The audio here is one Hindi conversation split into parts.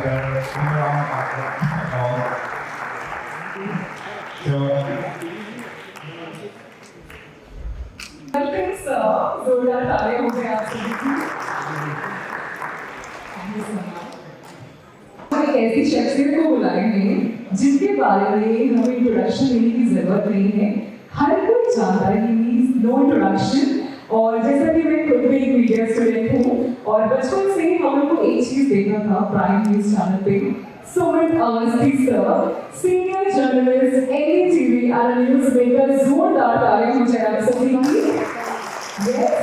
Tiger, Imran and all. So, welcome sir, जोरदार तालियां हो गए आप सभी की। हम एक ऐसी शख्सियत को बुलाएंगे जिनके बारे में हमें इंट्रोडक्शन देने की जरूरत नहीं है, हर कोई जानता है कि नो इंट्रोडक्शन। और जैसा कि मैं खुद भी एक मीडिया स्टूडेंट हूँ और बचपन से ही हम लोग को एक चीज देखना था प्राइम न्यूज चैनल पे, Sumit Awasthi sir, senior journalist, NDTV and news maker. जोरदार तालियां हो जाए आप सभी की। Yes,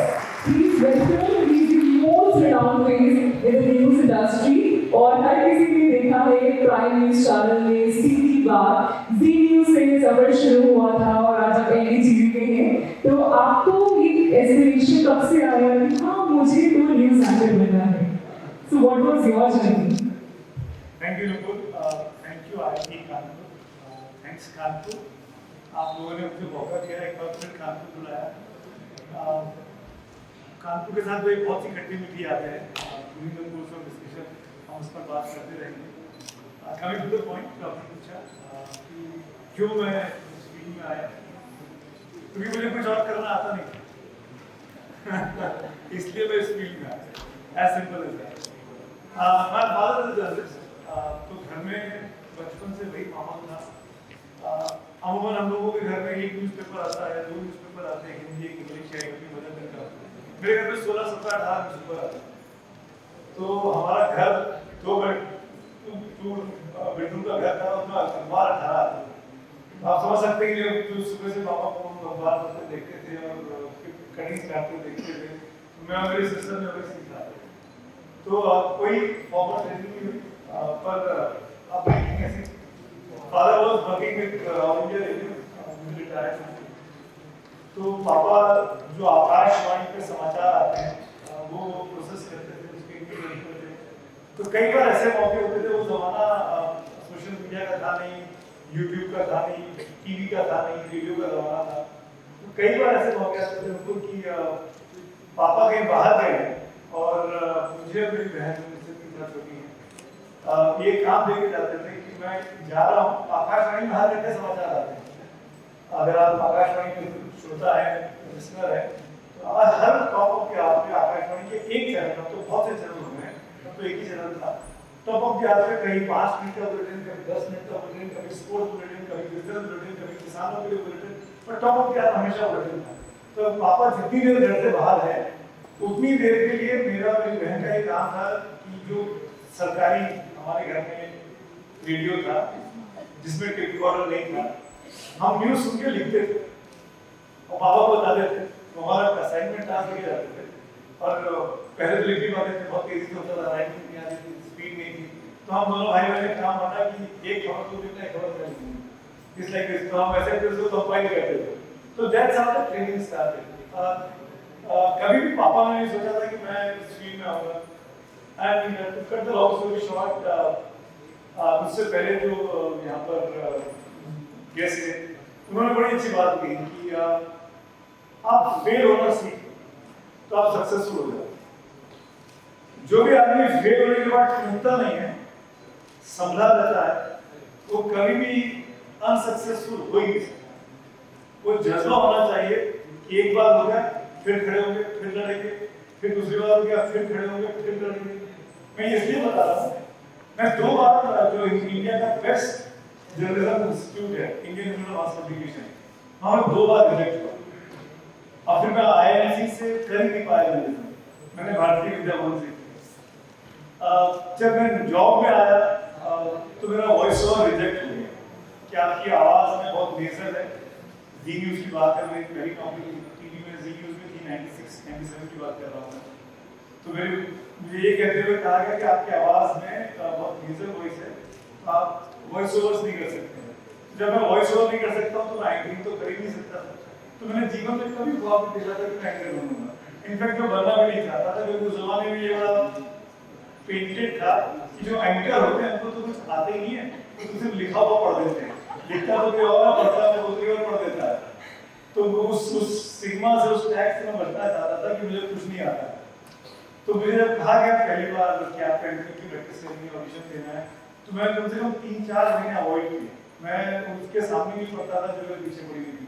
he's welcome. He's the most renowned face in the news industry. और हर किसी ने देखा है प्राइम न्यूज चैनल में सीधी बात जी न्यूज से सफर शुरू हुआ था और आज आप एनडीटीवी में हैं। तो आपको ये एस्पिरेशन कब से आया कि हाँ मुझे तो न्यूज एंकर बनना है? So what was your journey? Thank you Nupur, thank you IIT Kanpur, thanks Kanpur. आप लोगों ने मुझे मौका दिया, एक बार फिर कानपुर बुलाया। कानपुर के साथ तो एक बहुत सी खट्टी मीठी यादें हैं, पूरी कोर्स ऑफ डिस्कशन हम उस पर बात करते रहेंगे। कमिंग टू द पॉइंट, आपने पूछा कि क्यों मैं इस फील्ड में आया, क्योंकि मुझे कुछ और करना आता नहीं इसलिए मैं इस फील्ड में आया, एज सिंपल एज दैट। मैं फादर इज जर्नलिस्ट, तो घर में बचपन से वही माहौल था। अमूमन हम लोगों के घर में एक न्यूज़पेपर आता है, दो न्यूज़पेपर आते हैं, हिंदी, इंग्लिश है, हिंदी बदल दिन का। मेरे घर में 16, 17, 18 न्यूज़पेपर आते हैं। तो हमारा घर दो बेडरूम का घर था, उसमें अखबार 18 आते थे। आप समझ सकते हैं कि जो सुबह से पापा को अखबार पढ़ते देखते थे और कटिंग काटते देखते थे, मैं और मेरे सिस्टर ने वही सीखा। तो कोई फॉर्मल ट्रेनिंग नहीं हुई, पर अब ऐसी father was working with all India radio, मुझे रिटायर्ड हुए। तो पापा जो आकाशवाणी पे समाचार आते हैं वो प्रोसेस करते थे, उसके इंग्लिश करते थे। तो कई बार ऐसे मौके होते थे, वो जमाना सोशल मीडिया का था नहीं, यूट्यूब का था नहीं, टीवी का था नहीं, रेडियो का जमाना था। तो कई बार ऐसे मौके आते थे उनको कि पापा कहीं बाहर गए और मुझे और मेरी बहन मुझसे 3 साल छोटी है, ये काम देके जाते थे कि मैं जा रहा हूँ, आकाशवाणी में हर घंटे समाचार आते हैं। अगर आप आकाशवाणी के श्रोता है, लिसनर है, तो आज हर टॉप ऑफ के आप में आकाशवाणी के एक चैनल, तो बहुत से चैनल हो गए, तो एक ही चैनल था। टॉप ऑफ के आप में कहीं 5 मिनट का बुलेटिन, कभी 10 मिनट का बुलेटिन, कभी स्पोर्ट्स बुलेटिन, कभी बिजनेस बुलेटिन, कभी किसानों के लिए बुलेटिन, पर टॉप ऑफ के आप हमेशा बुलेटिन था। तो पापा जितनी देर घर से बाहर है उतनी देर के लिए मेरा मेरी बहन का ये काम था कि जो सरकारी हमारे घर में रेडियो था जिसमें टेप रिकॉर्डर नहीं था, हम न्यूज़ सुन के लिखते थे और पापा को बताते थे। तो हमारा असाइनमेंट टास्क दिए जाते थे और पहले तो लिख भी पाते थे, बहुत तेजी से होता था, राइटिंग नहीं आती थी, स्पीड नहीं थी। तो हम दोनों भाई बहन का काम बना कि एक खबर तो लिखना, एक खबर मैं लिखूंगा, इस लाइक दिस। तो हम ऐसे उसको कंपाइल करते थे। तो that's how the training started. कभी भी पापा ने नहीं सोचा था कि मैं इस फील्ड में आऊँगा। And to cut the long story short, उससे पहले जो यहाँ पर गेस्ट थे उन्होंने बड़ी अच्छी बात कही कि आप फेल होना सीखो तो आप सक्सेसफुल हो जाओ। जो भी आदमी फेल होने के बाद टूटता नहीं है, संभला रहता है, वो कभी भी अनसक्सेसफुल हो ही नहीं सकता। वो जज्बा होना चाहिए कि एक बार हो गया, फिर खड़े होंगे, फिर लड़ेंगे, फिर दूसरी बार हो गया, फिर खड़े होंगे, फिर लड़ेंगे। मैं इसलिए बता रहा हूँ, मैं 2 बार जो इंडिया का बेस्ट जर्नलिज्म इंस्टीट्यूट है, Indian institute of mass communication, वहाँ मैं 2 बार रिजेक्ट हुआ और फिर मैं आईआईटी से कर नहीं पाया जर्नलिज्म, मैंने भारतीय विद्या भवन से। जब मैं जॉब में आया तो मेरा वॉइस ओवर रिजेक्ट हो गया कि आपकी आवाज़ में बहुत नेचर है। जी न्यूज़ की बात है, मेरी पहली नौकरी टीवी में जी न्यूज़ में थी, 96, 97 की बात कर रहा हूँ। तो मुझे ये कहते हुए कहा गया कि आपकी आवाज़ में बहुत नेचर वॉइस है, तो आप वॉइस ओवर्स नहीं कर सकते हैं। जब मैं वॉइस ओवर नहीं कर सकता हूँ तो मैं एंकरिंग तो कर ही नहीं सकता था। तो मैंने जीवन में कभी ख्वाब नहीं देखा था कि मैं एंकर बनूंगा। इनफैक्ट मैं बनना भी नहीं चाहता था, क्योंकि उस जमाने में ये बड़ा पेंटेड था कि जो एंकर होते हैं उनको तो कुछ आते ही नहीं है, तो सिर्फ लिखा हुआ पढ़ देते हैं। लिखता तो कोई और है, पढ़ता तो कोई और पढ़ देता है। तो उस सिग्मा से, उस टैग से मैं बचना चाहता था कि मुझे कुछ नहीं आता। तो मुझे जब कहा गया पहली बार कि आपका इंटरव्यू की प्रैक्टिस करनी है, ऑडिशन देना है, तो मैं कम से कम 3-4 महीने अवॉइड किए। मैं उसके सामने नहीं पढ़ता था जो मेरे पीछे पड़ी हुई थी।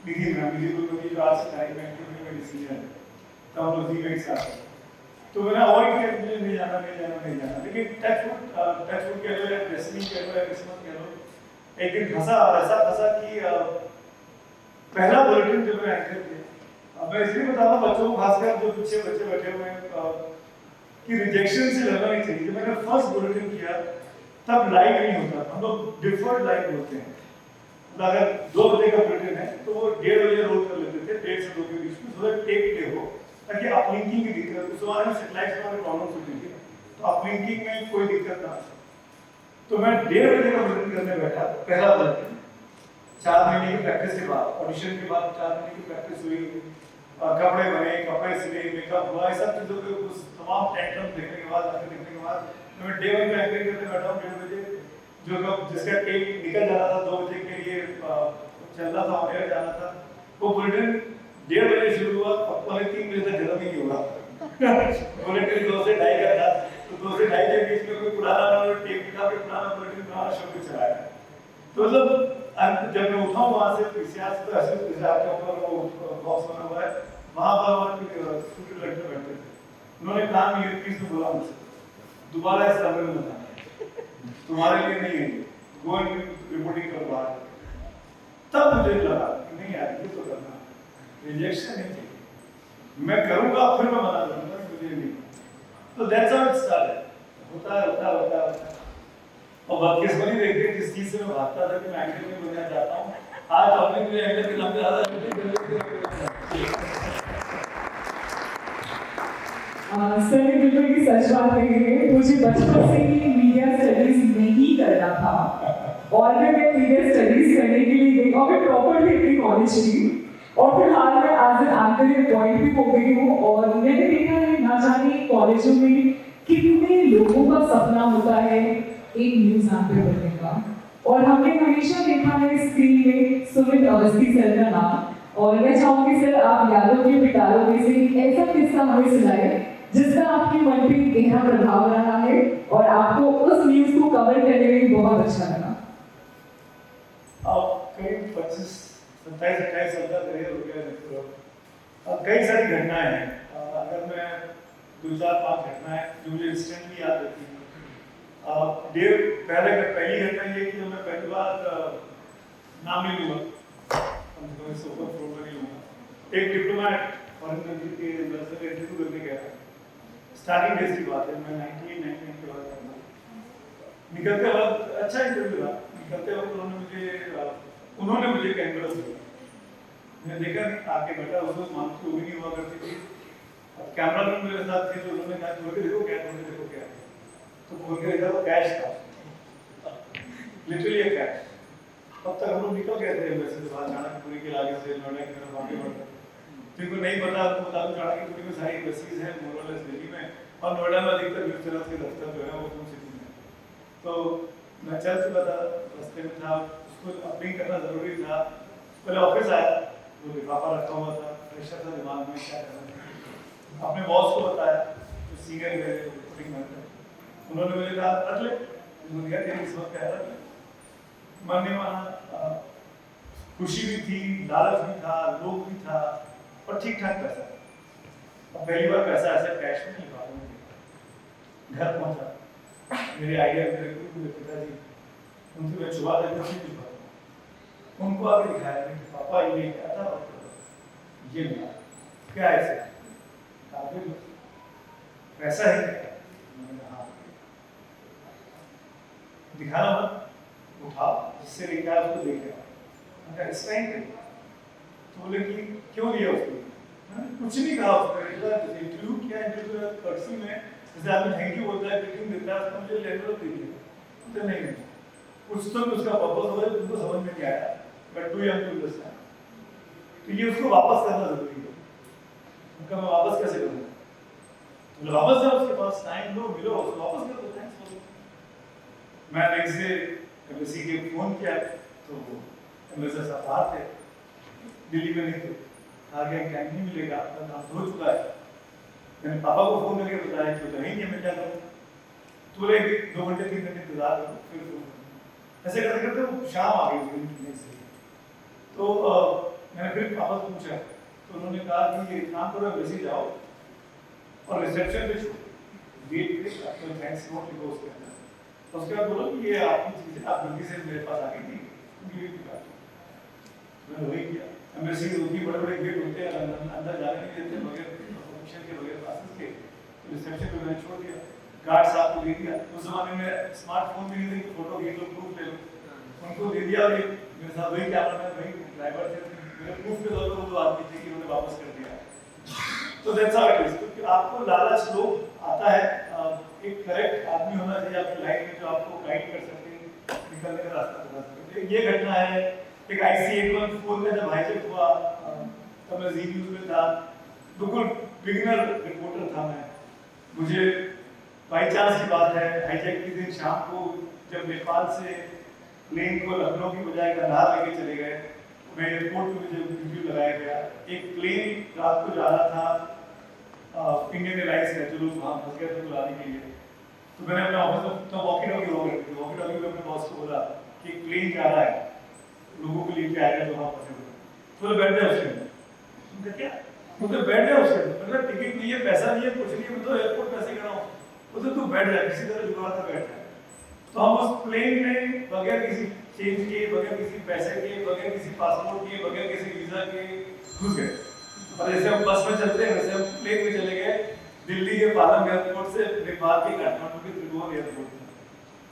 निधि मैम, निधि कुलकर्णी जो आज से टाइम में इंटरव्यू में सीनियर है, तब हम लोग जी में एक साथ थे। तो मैंने अवॉइड किया, मुझे नहीं जाना नहीं जाना नहीं जाना, लेकिन टच वुड कह लो या डेस्टिनी कह लो या किस्मत कह लो, एक दिन फंसा, ऐसा फंसा कि पहला बुलेटिन जो मैं एंकर किया, मैं इसलिए बता रहा हूँ बच्चों को, खासकर जो पीछे बच्चे बैठे हुए हैं, कि रिजेक्शन से लड़ना नहीं चाहिए। जब मैंने फर्स्ट बुलेटिन किया तब लाइव नहीं होता था, हम लोग डिफर्ड लाइव होते हैं। मतलब अगर 2 बजे का बुलेटिन है तो वो 1:30 बजे रोल कर लेते थे, 1:30 से 2 के बीच में, थोड़ा टेक प्ले हो, ताकि अपलिंकिंग की दिक्कत, उस जमाने में सैटेलाइट में प्रॉब्लम होती थी, तो अपलिंकिंग में कोई दिक्कत ना हो। तो मैं 1:30 बजे का बुलेटिन करने बैठा, पहला बुलेटिन। 4 महीने की प्रैक्टिस के बाद, ऑडिशन के बाद 4 महीने की प्रैक्टिस हुई, कपड़े बने, कपड़े सिले, मेकअप हुआ, ये सब चीज़ों के उस तमाम टेंट्रम देखने के बाद, देखने के बाद मैं डे 1 पे एंकरिंग करने बैठा हूँ 1:30 बजे, जो जिसका टेक निकल जाना था 2 बजे के लिए, चल रहा था, ऑन एयर जाना था, वो बुलेटिन 1:30 बजे शुरू हुआ, पौने 3 बजे तक खत्म ही नहीं हुआ। बुलेटिन 2 से 2:30 का था, तो 2 से 2:30 के बीच में कोई पुराना टेक निकाल के पुराना बुलेटिन पुराना शो भी चलाया। तो मतलब जब मैं उठा वहाँ से पीसीआर से, तो ऐसे जैसे आपके ऊपर वो बॉक्स बना हुआ है, वहाँ पर हमारे स्टूडेंट लड़के बैठते थे, उन्होंने कहा मैं ये चीज़ बोला मुझसे, दोबारा इस कमरे में बताना, तुम्हारे लिए नहीं है, गो एंड रिपोर्टिंग करो बाहर। तब मुझे लगा कि नहीं यार, ये तो करना, रिजेक्शन नहीं चाहिए, मैं करूँगा फिर मैं मना करूँगा, मुझे नहीं। तो दैट्स हाउ इट स्टार्टेड, होता है। और बदकिस्मती देखिए, जिस चीज़ से मैं भागता था कि मैं एंकर में बनना चाहता हूँ, आज पब्लिक मुझे एंकर के नाम पे ज़्यादा सर ने बिल्कुल की सच बात कही है। मुझे बचपन से ही मीडिया स्टडीज नहीं करना था, और फिर मैं मीडिया स्टडीज करने के लिए गई और मैं प्रॉपर भी अपनी कॉलेज गई, और फिर हाल में एज एन एंकर अपॉइंट भी हो गई हूँ। और मैंने देखा है, ना जाने कॉलेजों में कितने लोगों का सपना होता है एक न्यूज एंकर बनने का, और हमने हमेशा देखा है स्क्रीन में सुमित अवस्थी सर का नाम। और मैं चाहूंगी सर, आप यादों के पिटारों में से ऐसा किस्सा हमें सुनाए जिसका आपके मन पे गहरा प्रभाव रहा है और आपको उस न्यूज को कवर करने में बहुत अच्छा लगा। अब करीब 25-27-28 साल का करियर हो गया है। अब कई सारी घटनाएं हैं, अगर मैं 2-4-5 घटनाएं जो मुझे इंस्टेंटली याद रहती हैं। पहली घटना ये कि जब मैं पहली बार, नाम नहीं लूँगा, इस ओपन फ्लोर में नहीं लूँगा, एक डिप्लोमेट फॉरेन कंट्री के एम्बेसडर का इंटरव्यू करने गया था। स्टार्टिंग डेज की बात है, मैं 1999 के बाद करना। निकलते वक्त अच्छा इंटरव्यू था, निकलते वक्त उन्होंने मुझे कैंपस दिया। मैं देखा आके बैठा, उस वक्त मानसून भी नहीं हुआ करती थी, अब कैमरा मैन मेरे साथ थे, तो उन्होंने कहा खोल के देखो क्या, तो खोल के देखा तो कैश था, लिटरली कैश। तब तक हम लोग निकल गए थे वैसे से बाहर, चाणक्यपुरी के आगे से नोएडा की तरफ आगे बढ़ते। जिनको नहीं पता तो बता दूं, चाणक्यपुरी में सारी बसेस हैं मोरलेस दिल्ली में, और नोएडा में अधिकतर न्यूज़ चैनल के दफ्तर जो है वो फिल्म सिटी में। तो मैं चल चुका था, रास्ते में था, उसको अपडेट करना जरूरी था। पहले ऑफिस आया, वो लिफाफा रखा हुआ था, प्रेशर था दिमाग में क्या करना। अपने बॉस को बताया, जो सीनियर है रिपोर्टिंग मैनेजर, उन्होंने मुझे कहा रख ले, मुझे कहा इस वक्त क्या रख ले। मन नहीं माना, खुशी भी थी, लालच भी था, लोभ भी था, और ठीक ठाक पैसा। और पहली बार पैसा ऐसे कैश में नहीं निकाला। घर पहुंचा, मेरे आइडिया मेरे पिताजी, उनसे मैं छुपा देता हूँ, उनको आगे दिखाया कि पापा ये क्या था, ये मिला क्या ऐसे पैसा है क्या? हाँ, दिखाना मत, उठाओ, जिससे लेके आया उसको लेके आओ। इस टाइम पे तो बोले कि क्यों लिया उसको? मैंने कुछ नहीं कहा उसको, इंटरव्यू किया, इंटरव्यू कर्सी में जैसे आदमी थैंक यू बोलता है, ग्रीटिंग देता है, उसको मुझे लेटर दे दिया। तो नहीं, कुछ तो उसका पर्पस होगा जो तुमको समझ में नहीं आया, बट डू यू अंडरस्टैंड? तो ये उसको वापस करना जरूरी है। उनका मैं वापस कैसे करूँगा? तो वापस जाओ, उसके पास टाइम लो, मिलो, उसको वापस कर दो, थैंक्स बोलो। मैं नेक्स्ट डे एम्बेसी के फोन किया, तो एम्बेसडर साहब बाहर थे, दिल्ली में नहीं थे, आगे टाइम नहीं मिलेगा, अपना काम हो चुका है। मैंने पापा को फोन करके बताया कि तो नहीं मिल जाता, तो 2 घंटे 3 घंटे इंतजार करो फिर फोन करो। ऐसे करते करते वो शाम आ गई दिन की से। तो मैंने फिर पापा से पूछा, तो उन्होंने कहा कि ये काम करो, वैसे ही जाओ और रिसेप्शन पे छोड़ो, गेट पे आपको थैंक्स नोट लिखो उसके अंदर, तो उसके बाद बोलो कि ये आपकी चीज़ है, आप गलती से मेरे पास आ गई थी, मैंने वही किया। एम्बेसीज होती है, बड़े बड़े गेट होते हैं, अंदर जाने नहीं देते बगैर परमिशन के, बगैर पासेस के, तो रिसेप्शन पे मैंने छोड़ दिया, गार्ड साहब को दे दिया। उस जमाने में स्मार्टफोन भी नहीं थे, फोटो खींच लो, प्रूफ ले लो, उनको दे दिया। और मेरे साथ वही कैमरामैन, वही ड्राइवर थे, मेरे प्रूफ के तौर पर वो आदमी थे कि उन्होंने वापस कर दिया। तो दैट्स हाउ इट इज। क्योंकि आपको लालच लोग आता है, एक करेक्ट आदमी होना चाहिए आपकी लाइफ में जो आपको गाइड कर सके, निकलने का रास्ता बता सके। ये घटना है एक IC814 का जब हाईजैक हुआ, तब मैं जी न्यूज़ में था, बिल्कुल बिगिनर रिपोर्टर था मैं। मुझे बाई चांस की बात है, हाईजैक के दिन शाम को जब नेपाल से प्लेन को लखनऊ की बजाय कन्हार लेके चले गए, मैं एयरपोर्ट पे मुझे इंटरव्यू लगाया गया। एक प्लेन रात को जा रहा था इंडियन एयरलाइंस का, जो लोग वहाँ फंस गए थे बुलाने के लिए। तो मैंने अपने ऑफिस में तो वॉकी टॉकी हो गई थी, वॉकी टॉकी में अपने बॉस को बोला कि एक प्लेन जा रहा है, लोगों को लेके आएगा जो वहाँ फंसे हुए, तो बैठ जाए उसके अंदर। उनका क्या, तो बैठ जाए उसके अंदर, मतलब टिकट नहीं है, पैसा नहीं है, कुछ नहीं है, मैं तो एयरपोर्ट में ऐसे खड़ा हूँ, तो तू बैठ जाए, किसी तरह जुगाड़ से बैठ जाए। तो हम उस प्लेन में बगैर किसी चेंज के, बगैर किसी पैसे के, बगैर किसी पासपोर्ट के, बगैर किसी वीजा के घुस गए। और जैसे हम बस में चलते हैं वैसे हम प्लेन में चले गए दिल्ली के पालम एयरपोर्ट से नेपाल के काठमांडू के त्रिभुवन एयरपोर्ट।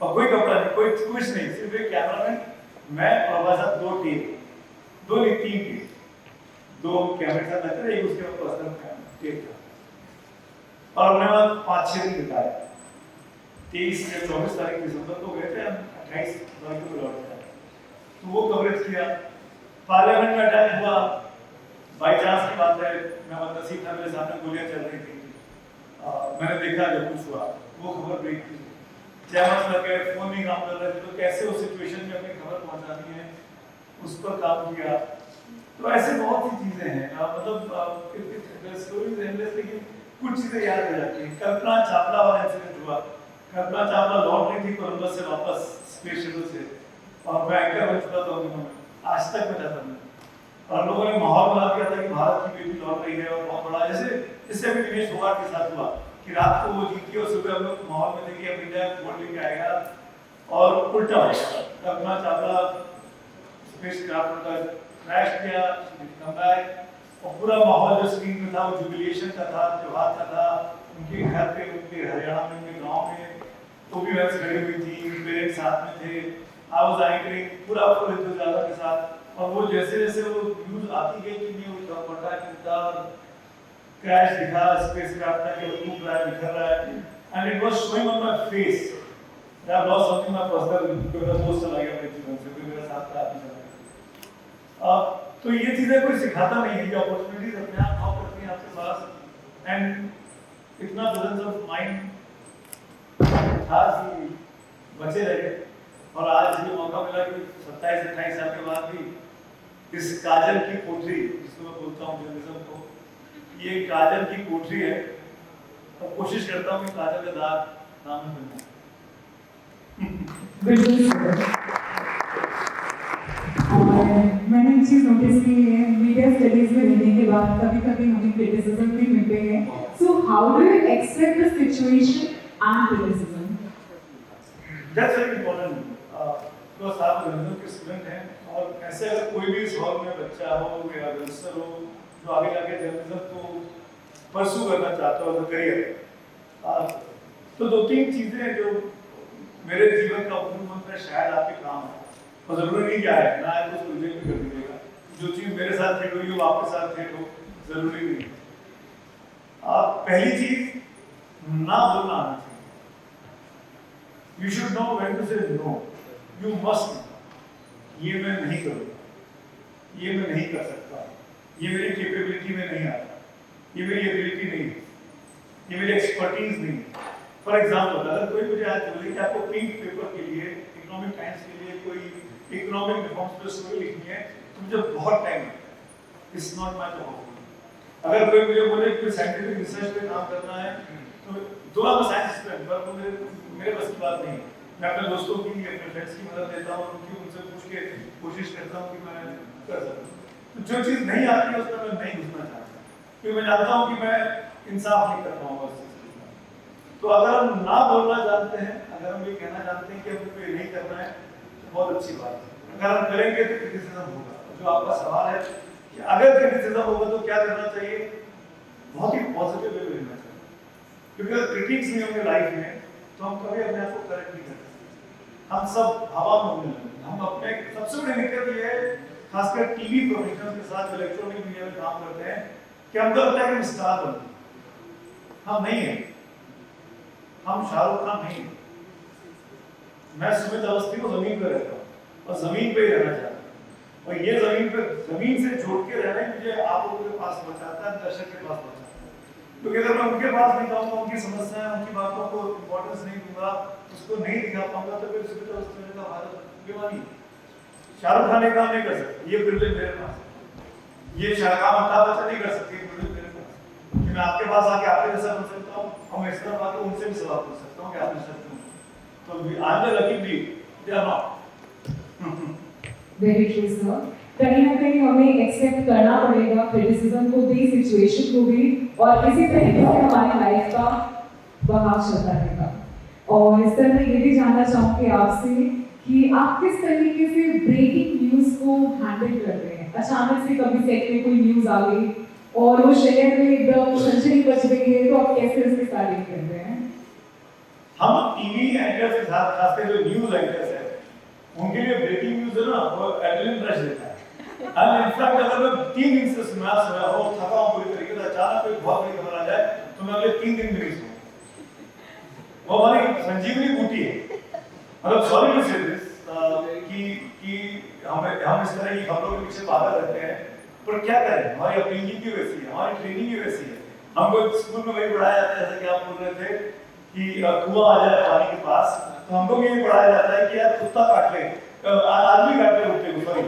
और कोई कपड़ा नहीं, कोई कुछ नहीं, सिर्फ एक कैमरामैन, मैं और बस अब 2 टीम, 2 नहीं 3 टीम, 2 कैमरे साथ रहते थे, एक उसके बाद पर्सनल टीम था। और हमने वहाँ 5-6 दिन बिताए। 23 या 24 तारीख दिसंबर को गए थे, हम 28 तारीख को लौट गए। तो वो कवरेज किया। पार्लियामेंट में अटैक हुआ, बाई चांस की बात है, मैं बदनसीब था, मेरे सामने गोलियां चल रही थी, मैंने देखा जब कुछ हुआ, वो खबर ब्रेक थी, चैनल्स लग गए, फोन नहीं काम कर रहे थे, तो कैसे उस सिचुएशन में अपनी खबर पहुंचानी है, उस पर काम किया। तो ऐसे बहुत सी चीजें हैं, मतलब स्टोरीज एंडलेस, लेकिन कुछ चीजें याद रह जाती हैं। कल्पना चावला वाला इंसिडेंट हुआ, कल्पना चावला लौट रही थी कोलंबस से वापस स्पेस शटल से, और मैं एंकर बन चुका था उन दिनों में, आज तक मैं जाता हूँ, और लोगों ने माहौल बना दिया था कि भारत की बेटी लौट रही है, और बहुत बड़ा, जैसे इससे अभी दिनेश फोगाट के साथ हुआ कि रात को वो जीती और सुबह हम लोग माहौल में थे कि अब इंडिया गोल्ड लेके आएगा, और उल्टा हो गया। कल्पना चावला स्पेस क्राफ्ट का क्रैश किया, कम बैक, और पूरा माहौल जो स्क्रीन में था वो जुबिलेशन का था, त्योहार का था, उनके घर पे, उनके हरियाणा में, उनके गाँव में, वो भी वैसे खड़ी हुई थी, पेरेंट्स साथ में थे, आई वाज एंकरिंग पूरा फुल इंतजार के साथ। और वो जैसे जैसे वो न्यूज आती गई कि नहीं उनका पटा कितना क्रैश दिखा, स्पेस क्राफ्ट का, कि वो टूट रहा है, बिखर रहा है, and it was showing on my face that loss something my personal, मेरा दोस्त चला गया मेरे जीवन से, कोई मेरे साथ था नहीं चला। तो ये चीजें कोई सिखाता नहीं है, ये अपॉर्चुनिटीज अपने आप आओ करती हैं आपके पास, एंड इतना प्रेजेंस ऑफ माइंड था कि बचे रहे। और आज ये मौका मिला कि 27-28 साल के बाद भी इस काजल की कोठरी, जिसको मैं बोलता हूँ जर्नलिज्म को, ये काजल की कोठरी है, और कोशिश करता हूँ कि काजल का दाग नाम में बन और मैंने एक चीज नोटिस की है, मीडिया स्टडीज में रहने के बाद कभी कभी हमें क्रिटिसिज्म भी मिलते हैं। So how do you accept the situation and criticism? That's very important. Because आप जर्नलिज्म के स्टूडेंट हैं, और ऐसे अगर कोई भी इस हॉल में बच्चा हो या यंगस्टर हो जो आगे जाके जर्नलिज्म को परसू करना चाहता हो, करियर, तो 2-3 चीजें जो मेरे जीवन का उपयोग मंत्र शायद आपके काम है, और जरूरी नहीं क्या है ना, तो उसको रिजेक्ट भी कर दीजिएगा। जो चीज मेरे साथ हिट हुई वो आपके साथ हिट हो, जरूरी नहीं। पहली चीज, ना बोलना आना चाहिए। You should know when to say no. You must know. ये मैं नहीं करूँगा, ये मैं नहीं कर सकता, ये मेरी कैपेबिलिटी में नहीं आता, ये मेरी एबिलिटी नहीं है, ये मेरी एक्सपर्टीज नहीं है। फॉर एग्जाम्पल, अगर कोई मुझे आज बोले कि आपको पिंक पेपर के लिए, इकोनॉमिक टाइम्स के लिए कोई इकोनॉमिक रिफॉर्म्स पर स्टोरी लिखनी है, तो मुझे बहुत टाइम लगता है। It's not my job. अगर कोई मुझे बोले कि साइंटिफिक रिसर्च पे काम करना है तो दोनों का साइंस स्टूडेंट पर वो मेरे बस की बात नहीं है। मैं अपने दोस्तों की अपने फ्रेंड्स की मदद लेता हूँ, उनसे पूछ के कोशिश करता हूँ कि मैं कर सकूँ। तो जो चीज़ नहीं आती है उसमें मैं नहीं घुसना चाहता, क्योंकि मैं जानता हूँ कि मैं इंसाफ नहीं कर पाऊंगा उस चीज़ के साथ। तो अगर हम ना बोलना जानते हैं, अगर हम ये कहना जानते हैं कि हमको ये नहीं करना है, तो बहुत अच्छी बात है। अगर हम करेंगे तो क्रिटिसिज्म होगा। जो आपका सवाल है कि अगर क्रिटिसिज्म होगा तो क्या करना चाहिए, बहुत ही पॉजिटिव वे में लेना चाहिए, क्योंकि अगर क्रिटिक्स नहीं होंगे लाइफ में तो हम कभी अपने आप को करेक्ट नहीं कर सकते। हम सब हवा में उड़ने लगेंगे। हम अपने सबसे बड़ी दिक्कत ये है, खासकर टीवी प्रोफेशनल्स के साथ इलेक्ट्रॉनिक मीडिया में काम करते हैं, कि हमको लगता है कि हम स्टार बन गए। हम नहीं है, हम शाहरुख खान नहीं है। मैं सुमित अवस्थी को जमीन पर रहता हूँ और जमीन पे ही रहना चाहता हूँ, और ये जमीन से जोड़ के रहना मुझे आप लोगों के पास पहुंचाता है, दर्शक के पास पहुंचाता है। क्योंकि अगर मैं उनके पास नहीं जाऊंगा, उनकी समस्याएं, उनकी बातों को इम्पोर्टेंस नहीं दूंगा, उसको नहीं दिखा पाऊंगा, तो फिर सुमित अवस्थी का भारत बीमारी शाहरुख खान काम नहीं कर सकते। ये प्रिविलेज मेरे पास है, ये काम अमिताभ बच्चन नहीं कर सकते, प्रिविलेज मेरे पास है कि मैं आपके पास आके आपके जैसा बन सकता हूँ, और मैं इस तरह बात उनसे भी सवाल पूछ सकता हूँ कि आप निश्चित क्यों। तो I am the lucky breed, they are not. Very true sir. कहीं ना कहीं हमें एक्सेप्ट करना पड़ेगा क्रिटिसिज्म को भी, सिचुएशन को भी, और इसी तरीके से हमारी लाइफ का बहाव चलता रहेगा। और इस तरह ये भी जानना चाहूँगी आपसे कि आप किस तरीके से ब्रेकिंग न्यूज़ को हैंडल करते हैं। अचानक से कभी सेट में कोई न्यूज़ आ गई और वो शहर में एकदम छलछली बच गई है, तो आप कैसे उसकी स्टार्टिंग करते हैं? हम टीवी एंकर्स के साथ, खासकर जो न्यूज़ एंकर्स है, उनके लिए ब्रेकिंग न्यूज़ है ना, वो एड्रेनलिन रश देता है। इनफैक्ट अगर मैं 3 दिन से सोया हो, थका हूं पूरी तरीके से, अचानक कोई बहुत बड़ी खबर आ जाए तो मैं अगले 3 दिन में नहीं सोऊंगा। वो हमारी संजीवनी बूटी है। मतलब सॉरी टू से दिस कि हम इस तरह की खबरों के पीछे पागल रहते हैं, पर क्या करें, हमारी अपब्रिंगिंग की वैसी है, हमारी ट्रेनिंग की वैसी है। हमको स्कूल में वही पढ़ाया जाता है, जैसे कि आप बोल रहे थे कि कुआं आ जाए पानी के पास, तो हमको ये पढ़ाया जाता है कि यार कुत्ता काट ले, आदमी काट ले कुत्ते को, सॉरी,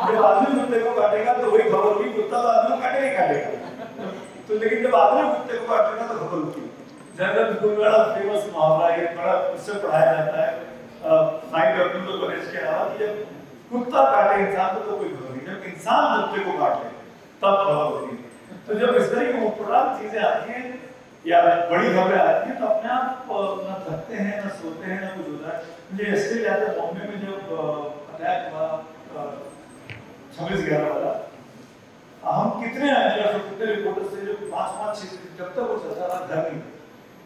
जब आदमी कुत्ते को काटेगा तो वही खबर होगी, कुत्ता तो आदमी को काटेगा ही काटेगा। तो लेकिन जब आदमी कुत्ते को काटेगा तो खबर होगी। जनरल स्कूल में बड़ा फेमस मुहावरा है, बड़ा उससे पढ़ाया जाता है फाइंड आउट टू कॉलेज के अलावा, कि जब कुत्ता काटे इंसान को तो कोई खबर नहीं, जब इंसान कुत्ते को काट ले तब खबर होती है। तो जब इस तरह की उपरांत चीजें आती हैं या बड़ी खबरें आती हैं, तो अपने आप ना थकते हैं, ना सोते हैं, ना कुछ होता है। मुझे इसलिए याद है बॉम्बे में जब अटैक हुआ 26/11 वाला, हम कितने एंकर्स, कितने रिपोर्टर्स थे जो 5-5-6 जब तक वो चलता रहा घर नहीं,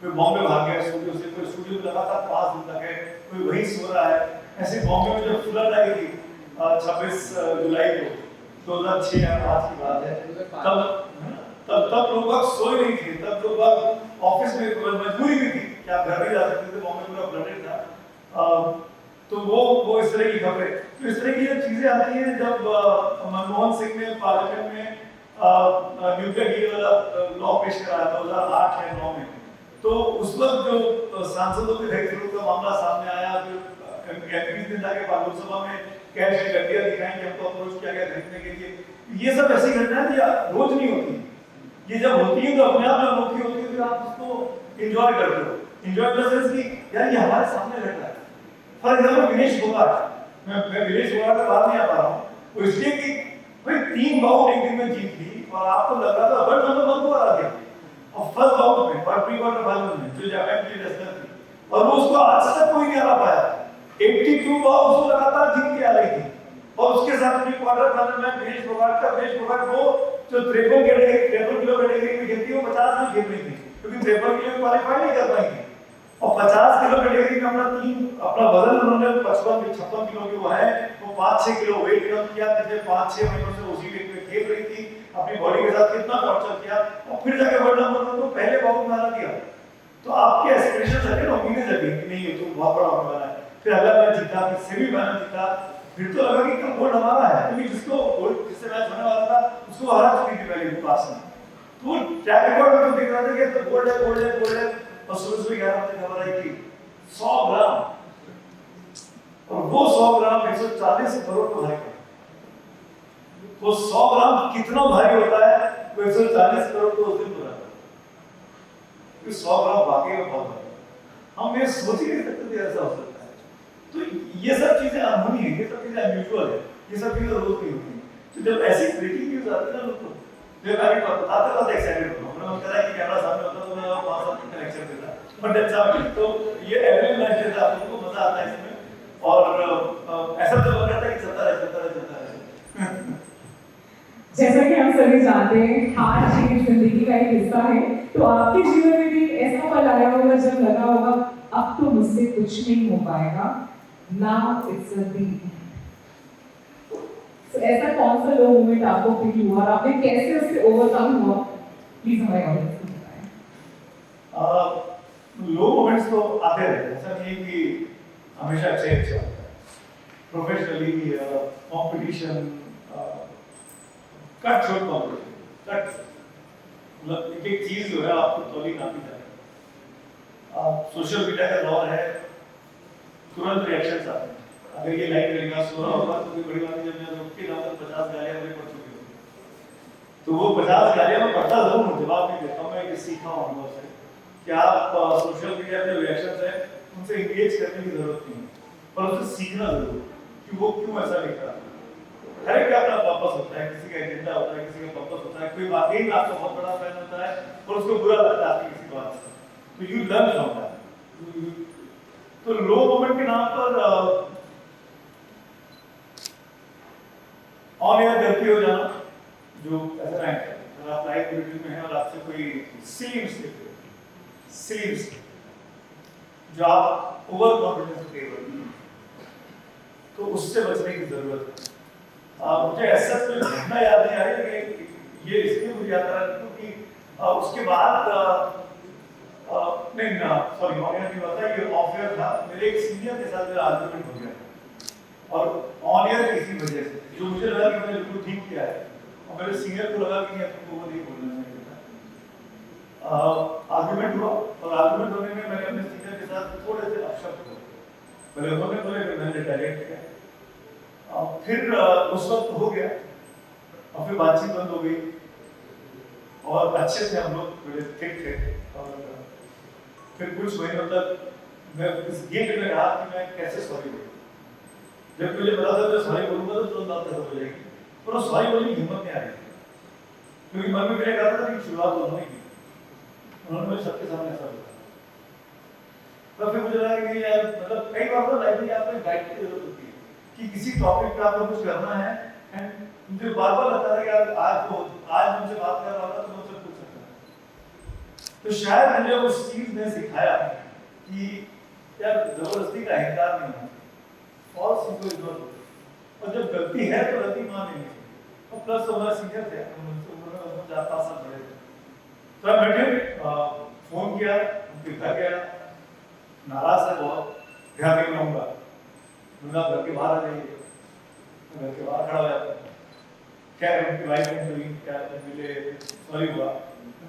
कोई बॉम्बे भाग गया स्टूडियो से, कोई स्टूडियो में लगातार 5 दिन तक है, कोई वहीं सो रहा है। ऐसे बॉम्बे में जब फ्लड आई थी 26 जुलाई को 2006 या 2005 की बात है, तब लोग सोए नहीं थे, तब लोग ऑफिस में, मजबूरी भी थी कि आप घर नहीं जा सकते थे, बॉम्बे पूरा फ्लडेड था। तो वो इस तरह की खबरें, तो इस तरह की जब चीजें आती हैं, जब मनमोहन सिंह ने पार्लियामेंट में न्यूक्लियर डील वाला लॉ पेश कराया 2008 या 2009 में, तो उस वक्त जो सांसदों के व्यक्तिगत का मामला सामने आया, फिर एमपी ने जाके लोकसभा में कैश की गड्डियां दिखाई कि हमको अप्रोच किया गया खरीदने के लिए। ये सब ऐसी घटनाएं रोज नहीं होती, ये जब होती है तो अपने आप में अनोखी होती है, फिर आप उसको एंजॉय करते हो। एंजॉय इन द सेंस कि यार ये हमारे सामने घट रहा है। फॉर एग्जांपल विनेश फोगाट, मैं विनेश फोगाट का बात नहीं आ पा रहा हूँ, वो इसलिए कि भाई 3 बाउट एक दिन में जीत ली और आपको लग रहा था वर्ल्ड नंबर 1 को हरा दिया, और फर्स्ट बाउट में और प्री क्वार्टर फाइनल में जो जापान की रेसलर थी, और वो उसको आज तक कोई नहीं हरा पाया। 82 बाउट उसको लगातार जीत के आ रही थी, और उसके साथ प्री क्वार्टर फाइनल में विनेश फोगाट वो जो 53 किलो कैटेगरी में खेलती है, वो 50 में खेल रही थी, क्योंकि 53 किलो क्वालीफाई नहीं कर पाई थी। और 50 किलो कैटेगरी में अपना वजन उन्होंने 55-56 किलो की वो है, वो 5-6 किलो वेट कम किया, पिछले 5-6 महीनों से उसी वेट में खेल रही थी, अपनी बॉडी के साथ कितना टॉर्चर किया, और फिर जाके वर्ल्ड नंबर 1 को पहले बाउट में हरा दिया। तो आपके एस्पिरेशन जगे ना, उम्मीदें जगी कि नहीं ये तो बहुत बड़ा होने वाला है। फिर अगला मैच जीता, फिर सेमीफाइनल जीता, फिर तो लगा कि कल गोल्ड हमारा है, क्योंकि जिससे मैच होने वाला था उसको हरा चुकी थी पहले क्लास में। तो ट्रैक रिकॉर्ड में तो दिख रहा था कि तो गोल्ड है, और सुबह 11 बजे खबर आई कि 100 ग्राम, और वो 100 ग्राम 140 करोड़ का भाई, वो 100 ग्राम कितना भारी होता है वो 140 करोड़ तो उस दिन पूरा था। कि 100 करोड़ वाकई में बहुत है। हम ये सोच ही नहीं सकते थे ऐसा हो सकता है। तो ये सब चीजें अनहोनी है, ये सब चीजें अनयूजुअल है, ये सब चीजें रोज नहीं होती। तो जब ऐसी ब्रेकिंग न्यूज आती है ना लोग को, जो मैं बताते बहुत एक्साइटेड होता हूँ। मैं कह रहा कि कैमरा सामने होता तो मैं और 5 साल कनेक्शन देता। बट दैट्स तो ये एवरी मैच देता है, आपको मजा आता है इसमें। और ऐसा तो लग रहा था कि चलता रहे। जैसा कि हम सभी जानते हैं, हार जीत जिंदगी का एक हिस्सा है। तो आपके जीवन में भी ऐसा पल आया होगा जब लगा होगा अब तो मुझसे कुछ नहीं हो पाएगा, नाउ इट्स अ दी। तो ऐसा कौन सा लो मोमेंट आपको फील हुआ और आपने कैसे उससे ओवरकम हुआ, प्लीज हमारे ऑडियंस को बताएं। लो मोमेंट्स तो आते रहते हैं, ऐसा नहीं कि हमेशा अच्छे होता है। Professionally competition, cut shot competition, cut मतलब एक चीज जो है आपको तौली नापी जाए। सोशल मीडिया का दौर है, तुरंत रिएक्शंस आते हैं। अगर ये लाइक करेगा 16 होगा तो कोई बड़ी बात नहीं। जब मैं लोग के नाम पर 50 गालियां मुझे पड़ चुकी होती, तो वो 50 गालियां मैं पढ़ता जरूर हूँ, जवाब नहीं देता। मैं ये सीखा हूँ अनुभव से कि आप सोशल मीडिया पे रिएक्शंस है उनसे एंगेज करने की जरूरत नहीं है, पर उससे सीखना जरूर कि वो क्यों ऐसा लिख रहा है। हर एक का अपना पर्पस होता है, किसी का एजेंडा होता है, किसी का पर्पस होता है। कोई वाकई में आपका बहुत बड़ा फैन होता है और उसको बुरा लगता है आपकी किसी बात से, तो यू लर्न फ्रॉम दैट। तो लो मोमेंट के नाम पर ऑन एयर गलती हो जाना, जो ऐसा है अगर आप लाइव वीडियो में हैं और आपसे कोई सिली मिस्टेक जो आप ओवर कॉन्फिडेंस के तो उससे बचने की जरूरत है। मुझे ऐसा कोई घटना याद नहीं आ रही कि ये इसलिए मुझे याद आ रहा है क्योंकि उसके बाद नहीं ना सॉरी ऑन एयर नहीं हुआ था, ये ऑफ एयर था। मेरे एक सीनियर के साथ मेरा आर्गुमेंट हो गया और ऑन एयर किसी वजह से जो मुझे लगा कि मैंने बिल्कुल ठीक किया है और मेरे सीनियर को लगा कि आपको वो नहीं बोलना चाहिए था। आर्गुमेंट हुआ और आर्गुमेंट होने में मैंने अपने सीनियर के साथ थोड़े से अपशब्द हुए, पहले उन्होंने बोले फिर मैंने रिटेलिएट किया। फिर उस वक्त हो गया और फिर बातचीत बंद हो गई और अच्छे से हम लोग बड़े ठीक थे। और फिर कुछ महीनों तक मैं इस गेट में रहा कि मैं कैसे सॉरी बोलूं। जब मुझे पता था मैं सॉरी बोलूंगा तो तुरंत बात खत्म हो जाएगी, पर सॉरी बोलने की हिम्मत नहीं आ रही क्योंकि मन में मेरे कहा था कि शुरुआत उन्होंने की, उन्होंने मुझे सबके सामने ऐसा बोला। तो फिर मुझे लगा कि यार मतलब कई बार तो लाइफ में आपको गाइड की जरूरत होती है कि किसी टॉपिक पे आपको कुछ करना है एंड मुझे बार-बार लगता है कि यार आज मुझे बात कर रहा था तो मुझसे पूछ सकता है। तो शायद मुझे उस चीज ने सिखाया कि यार जबरदस्ती का अहंकार नहीं होना, फॉल्स ईगो इज नॉट, और जब गलती है तो गलती मान लेनी चाहिए। और प्लस हमारे सीनियर थे, उन्होंने 4-5 साल बड़े थे। तो मैं बैठे फोन किया, उनके घर गया, नाराज है बहुत, घर नहीं आऊंगा, उन्होंने घर के बाहर आ जाइए, घर के बाहर खड़ा हो जाता है। क्या उनकी वाइफ ने डूइंग क्या मिले सॉरी हुआ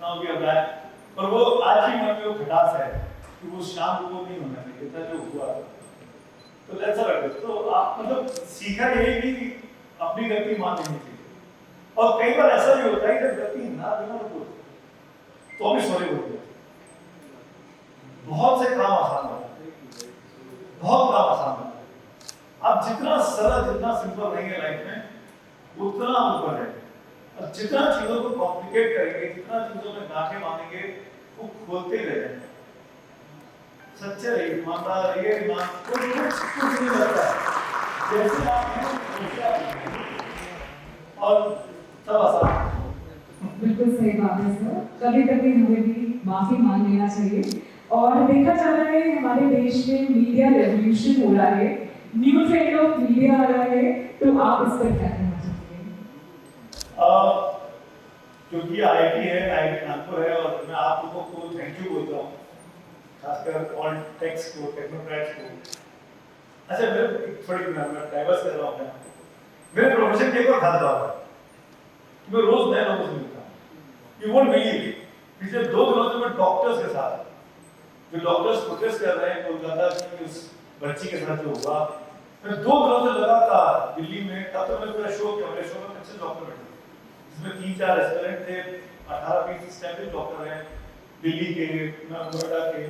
नाउ वी आर बैक। और वो आज भी मन में वो खटास है कि वो शाम को नहीं होना चाहिए था जो हुआ। तो ऐसा लगता है तो आप मतलब सीखा यही कि अपनी गलती मान लेनी चाहिए। और कई बार ऐसा भी होता है कि जब गलती ना भी ना हो तो भी सॉरी बोलते हैं। बहुत से काम आसान होता है, बहुत काम आसान होता है। आप जितना सरल जितना सिंपल रहेंगे लाइफ में उतना ऊपर है, और जितना चीजों को कॉम्प्लिकेट करेंगे, जितना चीजों में गांठें बांधेंगे वो खोलते ही रहेंगे। सच्चे रहिए, ईमानदार रहिए, ईमान कुछ नहीं लगता जैसे आप हैं और सब आसान। बिल्कुल सही बात है सर। कभी कभी हमें भी माफी मांग लेना चाहिए। और देखा जा रहा है हमारे देश में मीडिया रेवोल्यूशन हो रहा है, न्यू ट्रेंड ऑफ मीडिया आ रहा है, तो आप इस पर क्या कहना चाहते हैं? क्योंकि आईआईटी है, आईआईटी कानपुर है, और मैं आप लोगों को थैंक यू बोलता हूँ, खासकर ऑल टेक्स को, टेक्नोक्रेट्स को। अच्छा मैं थोड़ी मैं डाइवर्स कर रहा हूँ। मेरे प्रोफेशन के ऊपर खाता हुआ मैं रोज नए लोगों से मिलता हूँ। यू वोंट बिलीव पिछले 2 दिनों से मैं डॉक्टर्स के साथ, जो डॉक्टर्स प्रोटेस्ट कर रहे हैं कोलकाता की उस बच्ची के साथ जो हुआ, मैं 2 दिनों से लगातार दिल्ली में, तब तो मैं पूरा शो किया, मेरे शो में अच्छे डॉक्टर बैठे जिसमें 3-4 रेस्टोरेंट थे, 18-20 इस टाइम पे डॉक्टर हैं, दिल्ली के, नोएडा के।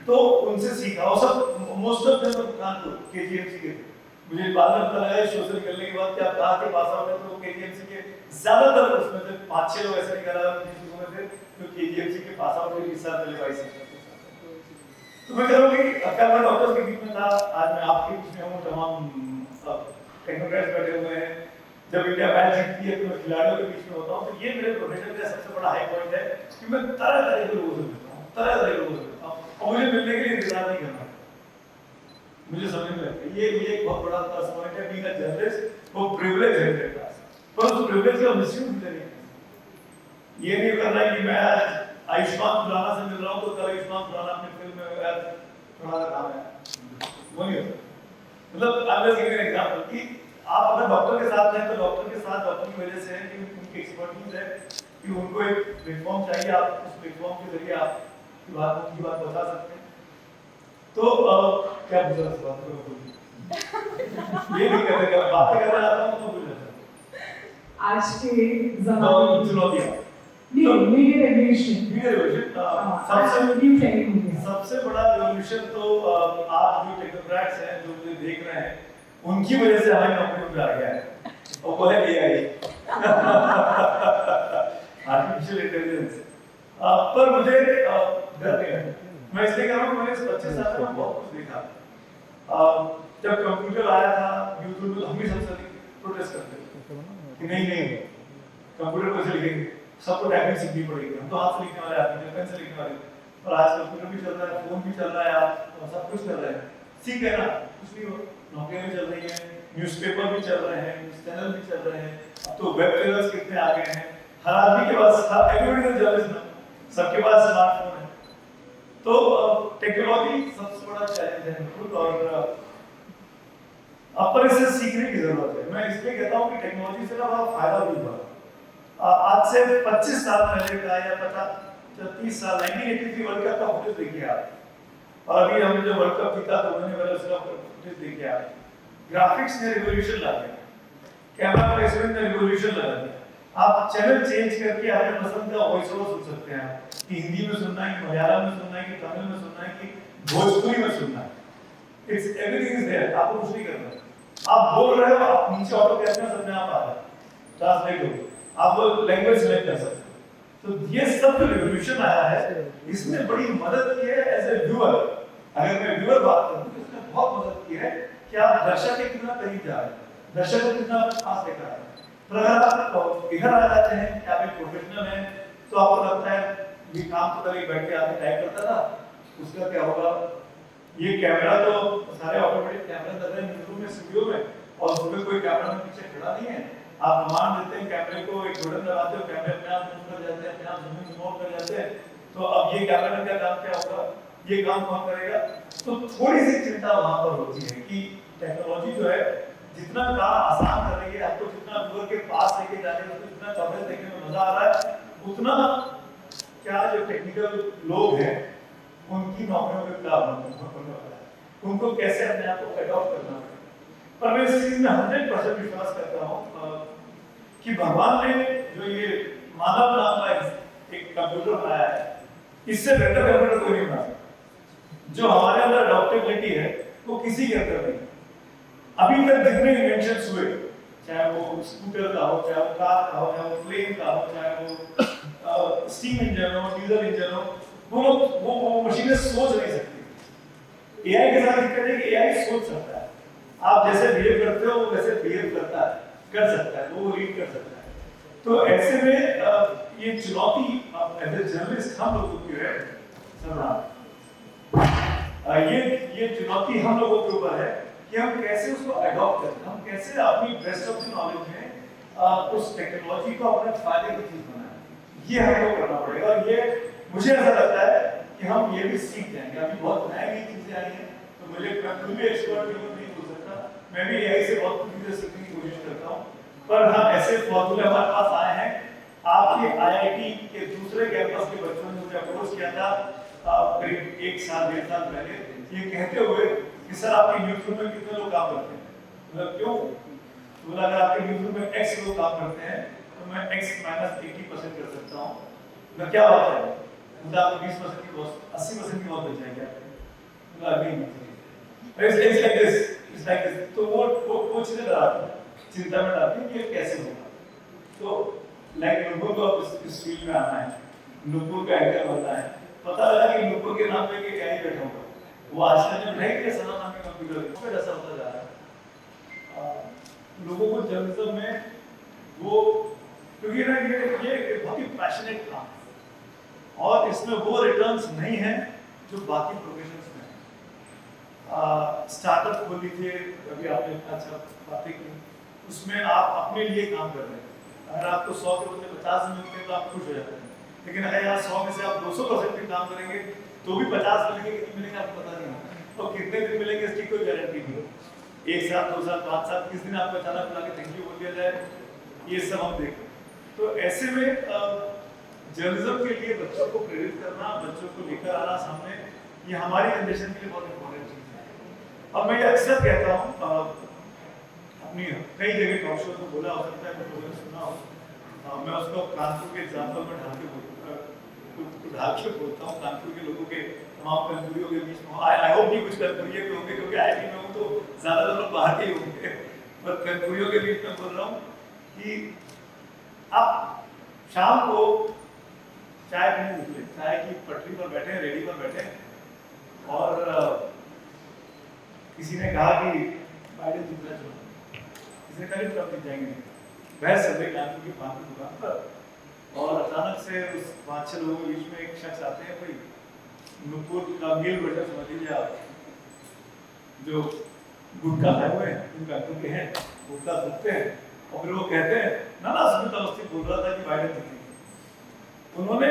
तो उनसे सीखा, और सब most of them Kanpur KGMC के थे। मुझे बाद में पता लगा शो से निकलने के बाद कि आप कहाँ के पास आउट हैं, तो केजीएमसी के ज्यादातर उसमें से 5-6 लोग ऐसे निकल आए थे जो केजीएमसी के पास आउट थे, इस साल पहले 22 साल। तो मैं कह रहा हूँ कि अगर मैं डॉक्टर्स के बीच में था, आज मैं आपके बीच में हूँ, तमाम टेक्नोक्रेट्स बैठे हुए हैं। जब इंडिया मैच जीतती है तो मैं खिलाड़ियों के बीच में होता हूँ। तो ये मेरे प्रोफेशन का सबसे बड़ा हाई पॉइंट है कि मैं तरह तरह के लोगों से मिलता हूँ, तरह तरह के लोगों से मिलता हूँ, और मुझे मिलने के लिए इंतजार नहीं करना। मुझे समझ में लगता है ये एक बहुत बड़ा प्लस पॉइंट है। बीइंग अ जर्नलिस्ट वो प्रिविलेज है मेरे पास, पर उस प्रिविलेज का मिसयूज नहीं करना। ये नहीं करना है कि मैं आयुष्मान खुराना से मिल रहा हूँ तो कल आयुष्मान खुराना अपनी फिल्म में यार थोड़ा काम है, वो नहीं होता। मतलब I will give you an example कि आप अगर डॉक्टर के साथ हैं तो डॉक्टर के साथ डॉक्टर की वजह से है कि उनकी एक्सपर्टीज है कि उनको एक प्लेटफॉर्म चाहिए, आप उस प्लेटफॉर्म के जरिए आप की बात पहुंचा सकते हैं। तो क्या पूछा इस बात को ये नहीं करते कि बातें करना आता हूं तो भूल जाता हूं। आज के ज़माने में चुनौतियां मीडिया रेवोल्यूशन सबसे बड़ा रेवोल्यूशन तो आप जो टेक्नोक्रेट्स हैं जो मुझे देख रहे हैं उनकी वजह से हमारी नौकरी में आ गया है, और वो है एआई आर्टिफिशियल इंटेलिजेंस। पर मुझे डर नहीं है, मैं इसलिए कह रहा हूँ मैंने इस 25 साल में बहुत कुछ देखा। जब कंप्यूटर आया था यूट्यूब में, हम भी सबसे प्रोटेस्ट करते थे कि नहीं कंप्यूटर को कैसे लिखेंगे, सबको टाइपिंग सीखनी पड़ेगी, हम तो हाथ से लिखने वाले आदमी हैं, पेन से लिखने वाले। और आज कंप्यूटर भी चल रहा है, फोन भी चल रहा है, आप सब कुछ कर रहे हैं, सीख गए ना, कुछ नहीं हो। नौकरियां भी चल रही हैं, न्यूज़पेपर भी चल रहे हैं, न्यूज़ चैनल भी चल रहे हैं, अब तो वेब पेपर्स कितने आ गए हैं, हर आदमी के पास, हर एवरीबॉडी इज जर्नलिस्ट ना, सबके पास स्मार्टफोन है। तो टेक्नोलॉजी सबसे बड़ा चैलेंज है खुद, और पर इससे सीखने की जरूरत है। मैं इसलिए कहता हूँ कि टेक्नोलॉजी से ना बड़ा फायदा भी हुआ। आज से 25 साल पहले का या 30 साल 1983 वर्ल्ड कप का फुटेज देखिए आप, और अभी हमने जो वर्ल्ड कप जीता तो उन्होंने वाला उसका फुटेज देखिए आप। ग्राफिक्स ने रिवॉल्यूशन ला दिया, कैमरा प्लेसमेंट ने रिवॉल्यूशन लगा दिया। आप चैनल चेंज करके अपने पसंद का वॉइस ओवर सुन सकते हैं, कि हिंदी में सुनना है, कि मलयालम में सुनना है, कि तमिल में सुनना है, कि भोजपुरी में सुनना है। इट्स एवरीथिंग इज देयर, आपको कुछ नहीं करना। आप बोल रहे हो, आप नीचे ऑटो कैप्शन अपने आप आ रहा है, ट्रांसलेट हो, आप वो लैंग्वेज सेलेक्ट कर सकते हो। तो ये सब जो रिवॉल्यूशन आया है इसने बड़ी मदद की है एज ए व्यूअर। अगर मैं व्यूअर बात करूं तो इसने बहुत मदद की है कि आप दर्शक के कितना करीब जा रहे हैं, दर्शक को कितना पास देख रहे हैं। पर अगर आप इधर आ जाते हैं कि आप एक प्रोफेशनल हैं तो आपको लगता है ये काम तो कल बैठ के आके टाइप करता था, उसका क्या होगा। ये कैमरा तो सारे ऑटोमेटिक कैमरा लग रहे हैं न्यूज़रूम में, स्टूडियो में, और उसमें कोई कैमरा में पीछे खड़ा नहीं है। आप कमांड देते हैं कैमरे को, एक बटन दबाते हो, कैमरे अपने आप मूव कर जाते हैं, अपने आप जूम आउट कर जाते हैं। तो अब ये कैमरा का काम क्या होगा, ये काम कौन करेगा। तो थोड़ी सी चिंता वहां पर होती है कि टेक्नोलॉजी जो है जितना काम आसान कर रही है, आपको जितना व्यूअर के पास लेके जाने में, जितना कवरेज देखने में मजा आ रहा है, उतना क्या जो टेक्निकल लोग हैं उनकी नौकरियों में क्या होने वाला है, उनको कैसे अपने आप को एडॉप्ट करना है। पर मैं इस चीज में 100% विश्वास करता हूँ कि भगवान ने जो ये मानव नाम का एक कंप्यूटर बनाया है, इससे बेहतर कंप्यूटर कोई नहीं बना सकता। जो हमारे अंदर अडॉप्टेबिलिटी है वो किसी के अंदर नहीं। अभी तक जितने इन्वेंशंस हुए, चाहे वो स्कूटर का हो, चाहे वो कार का हो, चाहे वो प्लेन का हो, चाहे वो स्टीम इंजन हो, डीजल इंजन हो, वो मशीनें सोच नहीं सकती। एआई के साथ दिक्कत है कि एआई सोच सकता है, आप जैसे बिहेव करते हो वो वैसे बिहेव करता है, कर सकता है, वो रीड कर सकता है। तो ऐसे में ये चुनौती एज ए जर्नलिस्ट हम लोगों की है, ये चुनौती हम लोगों के ऊपर है कि हम कैसे उसको अडॉप्ट करें, हम कैसे अपनी बेस्ट ऑफ द नॉलेज में उस टेक्नोलॉजी को अपने फायदे की चीज बनाएं। ये हमको करना पड़ेगा, और ये मुझे ऐसा लगता है कि हम ये भी सीख जाएंगे। अभी बहुत नई चीजें आई हैं, तो मुझे खुद भी एक्सपर्ट नहीं हो सकता, मैं भी एआई से बहुत कुछ चीजें सीखने की कोशिश करता हूँ। पर हाँ, ऐसे फॉर्मूले हमारे पास आए हैं। आपके आईआईटी के दूसरे कैंपस के बच्चों ने मुझे अप्रोच किया था करीब 1 साल 1.5 साल पहले, ये कहते हुए कि सर आपके न्यूज़रूम में कितने लोग काम करते हैं। मतलब क्यों? बोला अगर आपके न्यूज़रूम में X लोग काम करते हैं तो मैं x माइनस 80% कर सकता हूँ, मैं क्या बात है मतलब आपको 20% की बहुत 80% की बहुत बच जाएगी आपको, मतलब अभी नहीं it's like this तो वो चीजें डराती हैं, चिंता में डालती हैं कि ये कैसे होगा। तो लाइक नुपुर को इस फील्ड में आना है, नुपुर का एंकर बनना है, पता लगा कि नुपुर के नाम पे क्या ही बैठा होगा, वो आजकल में नहीं कि सना नाम के कंप्यूटर पे ऐसा होता जा रहा है। लोगों को जर्नलिज्म में वो क्योंकि ना ये बहुत ही पैशनेट काम है और इसमें वो रिटर्न्स नहीं है जो बाकी प्रोफेशंस में है। स्टार्टअप खोली थी अभी आपने अच्छा बातें की, उसमें आप अपने लिए काम कर रहे हैं, अगर आपको 100 के बदले 50 मिलते हैं तो आप खुश हो जाते हैं, लेकिन अगर यहाँ 100 में से आप 200% भी काम करेंगे तो भी 50 मिलेंगे, कितने मिलेंगे आपको पता नहीं है, और कितने दिन मिलेंगे इसकी कोई गारंटी नहीं, 1 साल 2 साल 5 साल, किस दिन आपको अचानक बुला के थैंक यू बोल दिया जाए, ये सब हम देखें। तो ऐसे में जर्नलिज्म के लिए बच्चों को प्रेरित करना, बच्चों को लेकर आना सामने, ये हमारी जनरेशन के लिए बहुत इंपॉर्टेंट चीज़ है। अब मैं ये अक्सर कहता हूँ, अपनी कई जगह टॉक शो में बोला हो सकता है कुछ लोगों ने सुना हो, मैं उसको कानपुर के एग्जाम्पल में ढाल के बोलता हूँ, कानपुर के लोगों के तमाम कानपुरियों के बीच में, आई होप कि कुछ कानपुरियों के होंगे क्योंकि आई में हूँ तो ज़्यादातर लोग बाहर के ही होंगे, पर कानपुरियों के बीच में बोल रहा हूँ कि आप शाम को चाय पीने निकले, चाय की पटरी पर बैठे, रेडी पर बैठे, और किसी ने कहा कि बाइडेन जीतना चाहिए, किसी ने कहा कि ट्रम्प जीत जाएंगे, बहस चल रही कानपुर की पान की दुकान पर, और अचानक से उस 5-6 लोगों के बीच में एक शख्स आते हैं, कोई नुपुर का मेल वर्जन समझ लीजिए आप, जो गुटखा खाए हुए हैं, उन कानपुर के हैं, गुटखा धुलते हैं, और फिर वो कहते हैं ना स्मित अवस्थी बोल रहा था कि बाइडेन जीतेंगे। उन्होंने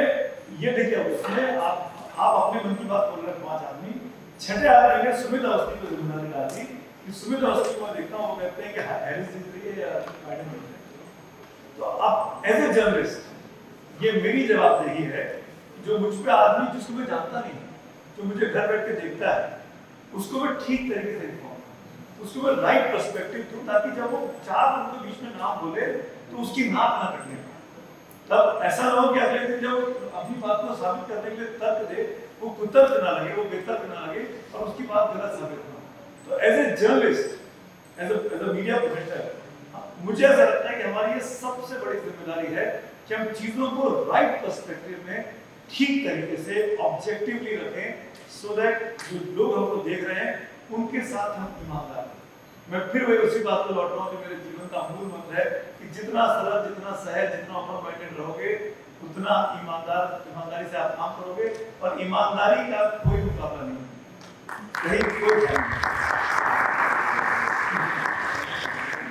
ये देखिए, उसमें आप अपने मन की बात बोल रहे हैं 5 आदमी, छठे आदमी ने सुमित अवस्थी को जिम्मेदारी डाली कि सुमित अवस्थी को मैं देखता हूँ, वो कहते हैं कि हैरिस जीत रही है या बाइडेन जीत रही है। तो अब एज ए जर्नलिस्ट ये मेरी जवाबदेही है, जो मुझ पे आदमी जिसको मैं जानता नहीं, जो मुझे घर बैठ के देखता है, उसको मैं ठीक तरीके से दिखाऊँ, उसको मैं राइट पर्सपेक्टिव दूँ, ताकि जब वो 4 लोगों के बीच में नाम बोले तो उसकी नाक ना कटे, तब ऐसा ना हो कि अगले दिन जब अपनी बात को साबित करने के लिए तर्क दे, वो कुतर्क ना लगे, वो बेतर्क ना लगे और उसकी बात गलत साबित हो। तो as a journalist, as a media professional, मुझे ऐसा लगता है कि हमारी ये सबसे बड़ी जिम्मेदारी है कि हम चीजों को राइट पर्सपेक्टिव में ठीक तरीके से ऑब्जेक्टिवली रखें, सो दैट जो लोग हमको देख रहे हैं उनके साथ हम ईमानदार हैं। मैं फिर वही उसी बात को लौट रहा हूँ, जो मेरे जीवन का मूल मंत्र है कि जितना सरल, जितना सहज, जितना ओपन माइंडेड रहोगे, उतना ईमानदारी से आप काम करोगे, और ईमानदारी का कोई मुकाबला नहीं, कहीं कोई नहीं।